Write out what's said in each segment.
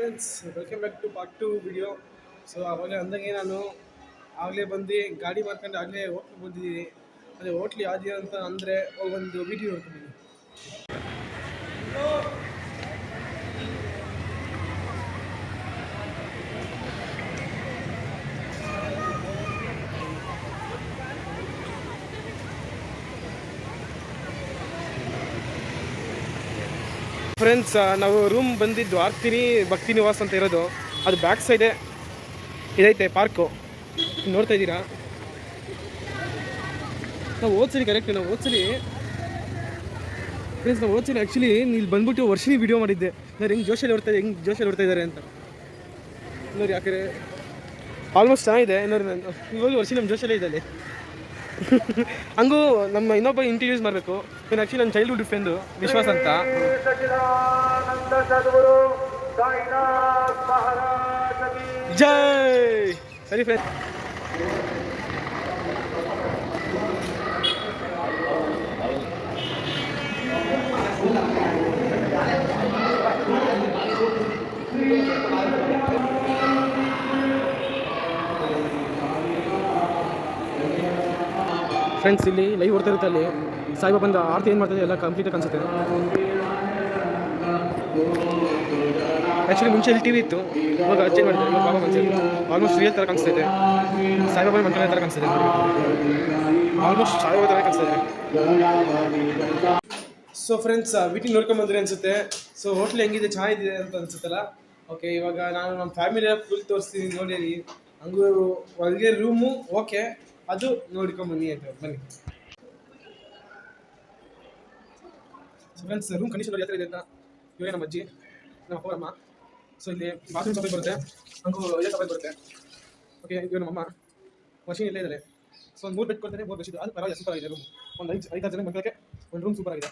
Friends, welcome back to part 2 video. So ಅವಾಗಲೇ ಅಂದಂಗೆ ನಾನು ಆಗಲೇ ಬಂದು ಗಾಡಿ ಮಾಡ್ಕೊಂಡು ಆಗಲೇ ಹೋಟ್ಲಿಗೆ ಬಂದಿದ್ದೀನಿ. ಅದೇ ಹೋಟ್ಲಿ ಯಾವ್ದು ಅಂತ ಅಂದರೆ ಒಂದು ವಿಡಿಯೋ ನೋಡ್ಕೊಂಡಿದ್ದೀನಿ. ಫ್ರೆಂಡ್ಸ್, ನಾವು ರೂಮ್ ಬಂದಿದ್ದು ಆರ್ತಿನಿ ಭಕ್ತಿ ನಿವಾಸ್ ಅಂತ ಇರೋದು. ಅದು ಬ್ಯಾಕ್ ಸೈಡೇ ಇದೈತೆ ಪಾರ್ಕು, ನೋಡ್ತಾ ಇದ್ದೀರಾ. ನಾವು ಓದ್ಸಲಿ ಫ್ರೆಂಡ್ಸ್, ನಾವು ಓದ್ಸಲಿ ಆ್ಯಕ್ಚುಲಿ ಇಲ್ಲಿ ಬಂದ್ಬಿಟ್ಟು ವರ್ಷಿನಿ ವೀಡಿಯೋ ಮಾಡಿದ್ದೆ. ನಾನು ಹೆಂಗೆ ಜೋಶಲ್ಲಿ ಹೊಡ್ತಾ ಇದ್ದಾರೆ ಅಂತ ನೋಡಿ. ಯಾಕಂದರೆ ಆಲ್ಮೋಸ್ಟ್ ಚೆನ್ನಾಗಿದೆ ನೋಡಿ. ನಾನು ಇವಾಗ ವರ್ಷಿ ನಮ್ಮ ಜೋಶಲ್ಲೇ ಇದೆ ಅಲ್ಲಿ. ಹಂಗೂ ನಮ್ಮ ಇನ್ನೊಬ್ಬ ಇಂಟ್ರಡ್ಯೂಸ್ ಮಾಡಬೇಕು. ನಾನು ಆ್ಯಕ್ಚುಲಿ ನನ್ನ ಚೈಲ್ಡ್ಹುಡ್ ಫ್ರೆಂಡು ವಿಶ್ವಾಸ್ ಅಂತ. ಜೈ. ಸರಿ ಫ್ರೆಂಡ್ಸ್, ಫ್ರೆಂಡ್ಸ್ ಇಲ್ಲಿ ಲೈವ್ ಓಡ್ತಾ ಇರುತ್ತೆ. ಅಲ್ಲಿ ಸಾಯಿಬಾಬಂದು ಆರತಿ ಏನು ಮಾಡ್ತಾರೆ ಎಲ್ಲ ಕಂಪ್ಲೀಟಾಗಿ ಅನಿಸುತ್ತೆ. ಆ್ಯಕ್ಚುಲಿ ಮುಂಚೆ ಇಲ್ಲಿ ಟಿ ವಿ ಇತ್ತು, ಇವಾಗ ಚೇಂಜ್ ಮಾಡಿದೆ. ಇವಾಗ ಬಾಬಾ ಮಂಚೆ ಆಲ್ಮೋಸ್ಟ್ ರಿಯಲ್ ಥರ ಕಾಣಿಸ್ತೈತೆ. ಸಾಯಿಬಾಬಾ ಮಂಟನೆ ಥರ ಕಾಣಿಸ್ತದೆ. ಆಲ್ಮೋಸ್ಟ್ ಸಾಯಿಬಾಬಾ ಥರ ಕಾಣಿಸ್ತದೆ. ಸೊ ಫ್ರೆಂಡ್ಸ್, ವಿಟಿಂಗ್ ನೋಡ್ಕೊಂಬಂದ್ರಿ ಅನಿಸುತ್ತೆ. ಸೊ ಹೋಟ್ಲ್ ಹೆಂಗಿದೆ, ಚೆನ್ನಾಗಿದೆ ಅಂತ ಅನಿಸುತ್ತಲ್ಲ. ಓಕೆ, ಇವಾಗ ನಾನು ನಮ್ಮ ಫ್ಯಾಮಿಲಿಯ ಫುಲ್ ತೋರಿಸ್ತೀನಿ ನೋಡಿರಿ. ಹಂಗೂ ಒಳಗೆ ರೂಮು ಓಕೆ, ಅದು ನೋಡ್ಕೊಂಬನ್ನಿ ಅಂತ ಬನ್ನಿ. ಸೊ ಫ್ರೆಂಡ್ಸ್, ರೂಮ್ ಕಂಡೀಷನ್ ಯಾವ ಥರ ಇದೆ ಅಂತ ಇವರೇ ನಮ್ಮ ಅಜ್ಜಿ, ನಮ್ಮ ಅಪ್ಪ ಅಮ್ಮ. ಸೊ ಇಲ್ಲಿ ಬಾತ್ರೂಮ್ ಸಪರೇಟ್ ಬರುತ್ತೆ, ಹಂಗೂ ಇದೇ ಸಪರೇಟ್ ಬರುತ್ತೆ. ಓಕೆ, ಇವರು ನಮ್ಮಮ್ಮ ಮಷೀನ್ ಇಲ್ಲೇ ಇದ್ದಾರೆ. ಸೊ ಒಂದು 3 ಬೆಡ್ ಕೊಡ್ತಾರೆ, 3 ಬೆಡ್. ಅದು ಪರವಾಗಿಲ್ಲ, ಸೂಪರ್ ಆಗಿದೆ ರೂಮ್. ಒಂದು 5-6 ಜನ ಮಕ್ಕಳಿಗೆ ಒಂದು ರೂಮ್ ಸೂಪರ್ ಆಗಿದೆ.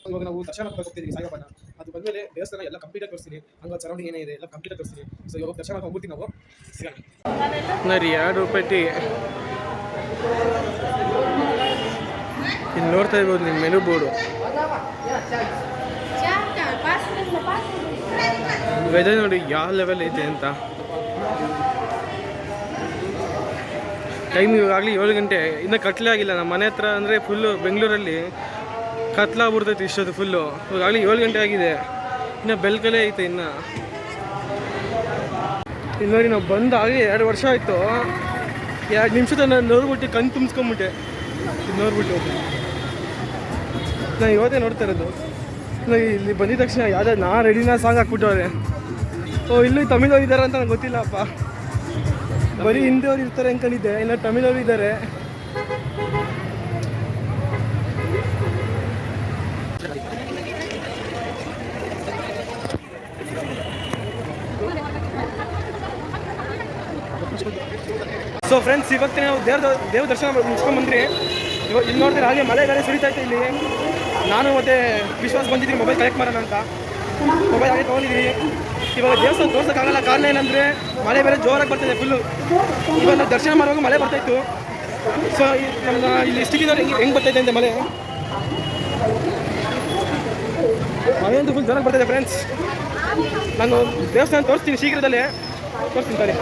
ಇವಾಗ ನಾವು ದರ್ಶನ ಮಾಡ್ಕೊಂಡು ಹೋಗ್ತಿದ್ದೀವಿ ಸಾಯಿಬಾಬಾನ. ಅದು ಬಂದಮೇಲೆ ದೇವಸ್ಥಾನ ಎಲ್ಲ ಕಂಪ್ಲೀಟಾಗಿ ತೋರಿಸ್ತೀನಿ. ಹಂಗೆ ಸರೌಂಡಿಂಗ್ ಏನೇ ಇದೆ ಎಲ್ಲ ಕಂಪ್ಲೀಟಾಗಿ ತೋರಿಸ್ತೀನಿ. ಸೊ ಇವಾಗ ದರ್ಶನ ಮಾಡ್ಕೊಂಡು ಹೋಗ್ಬಿಡ್ತೀವಿ ನಾವು. ಸಿಗೋಣ ನೋಡಿ. 2 ರೂಪಾಯಿ ಟೀ ಇಲ್ಲಿ ನೋಡ್ತಾ ಇರ್ಬೋದು ನಿಮ್ಮ ಮೆನು ಬೋರ್ಡು. ವೆದರ್ ನೋಡಿ ಯಾವ ಲೆವೆಲ್ ಐತೆ ಅಂತ. ಟೈಮ್ ಇವಾಗಲಿ 7 ಗಂಟೆ, ಇನ್ನೂ ಕತ್ಲೆ ಆಗಿಲ್ಲ. ನಮ್ಮ ಮನೆ ಹತ್ರ ಅಂದರೆ ಫುಲ್ಲು ಬೆಂಗಳೂರಲ್ಲಿ ಕತ್ಲಾಗ್ಬಿಡ್ತೈತಿ ಇಷ್ಟೊತ್ತು ಫುಲ್ಲು. ಇವಾಗಲಿ 7 ಗಂಟೆ ಆಗಿದೆ, ಇನ್ನು ಬೆಳಕಲ್ಲೇ ಐತೆ. ಇನ್ನು ಇಲ್ಲಿ ನೋಡಿ, ನಾವು ಬಂದಾಗಲಿ 2 ವರ್ಷ ಆಯಿತು. 2 ನಿಮಿಷದ ನಾನು ನೋಡ್ಬಿಟ್ಟು ಕಣ್ಣು ತುಂಬಿಸ್ಕೊಂಬಿಟ್ಟೆ. ನೋಡ್ಬಿಟ್ಟು ನಾನು ಇವತ್ತೇ ನೋಡ್ತಾ ಇರೋದು. ಇಲ್ಲಿ ಬಂದಿದ ತಕ್ಷಣ ಯಾವುದಾದ್ರು ನಾ ರೆಡಿನ ಸಾಂಗ್ ಹಾಕ್ಬಿಟ್ಟವ್ರೆ. ಇಲ್ಲೂ ತಮಿಳವ್ರು ಇದ್ದಾರೆ ಅಂತ ನಂಗೆ ಗೊತ್ತಿಲ್ಲಪ್ಪ. ಬರೀ ಹಿಂದಿಯವ್ರು ಇರ್ತಾರೆ ಅಂದ್ಕೊಂಡಿದ್ದೆ, ಇಲ್ಲ ತಮಿಳವ್ರು ಇದ್ದಾರೆ. ಸೊ ಫ್ರೆಂಡ್ಸ್, ಇವತ್ತು ನಾವು ದೇವ್ರ ದರ್ಶನ ಮುಗಿಸ್ಕೊಂಡ್ಬಂದ್ರಿ. ಇವಾಗ ಇಲ್ಲಿ ನೋಡಿದ್ರೆ ಹಾಗೆ ಮಳೆ ಸುರಿತಾ ಇತ್ತು ಇಲ್ಲಿ. ನಾನು ಮತ್ತು ವಿಶ್ವಾಸ ಬಂದಿದ್ದೀನಿ ಮೊಬೈಲ್ ಕಲೆಕ್ಟ್ ಮಾಡೋಣ ಅಂತ. ಮೊಬೈಲ್ ಹಾಗೆ ತೊಗೊಂಡಿದ್ದೀವಿ. ಇವಾಗ ದೇವಸ್ಥಾನ ತೋರ್ಸೋಕ್ಕಾಗಲ್ಲ, ಕಾರಣ ಏನಂದರೆ ಮಳೆ ಬೇರೆ ಜೋರಾಗಿ ಬರ್ತಾಯಿದೆ ಫುಲ್ಲು. ಇವಾಗ ನಾವು ದರ್ಶನ ಮಾಡುವಾಗ ಮಳೆ ಬರ್ತಾಯಿತ್ತು. ಸೊ ನಮ್ಮ ಇಲ್ಲಿ ಇಷ್ಟಿಗಿಂದ ಹೆಂಗೆ ಬರ್ತಾಯಿದೆ ಅಂತ ಮಳೆ ಅಂತೂ ಫುಲ್ ಜೋರಾಗಿ ಬರ್ತಾಯಿದೆ. ಫ್ರೆಂಡ್ಸ್, ನಾನು ದೇವಸ್ಥಾನ ತೋರಿಸ್ತೀನಿ, ಶೀಘ್ರದಲ್ಲೇ ತೋರಿಸ್ತೀನಿ.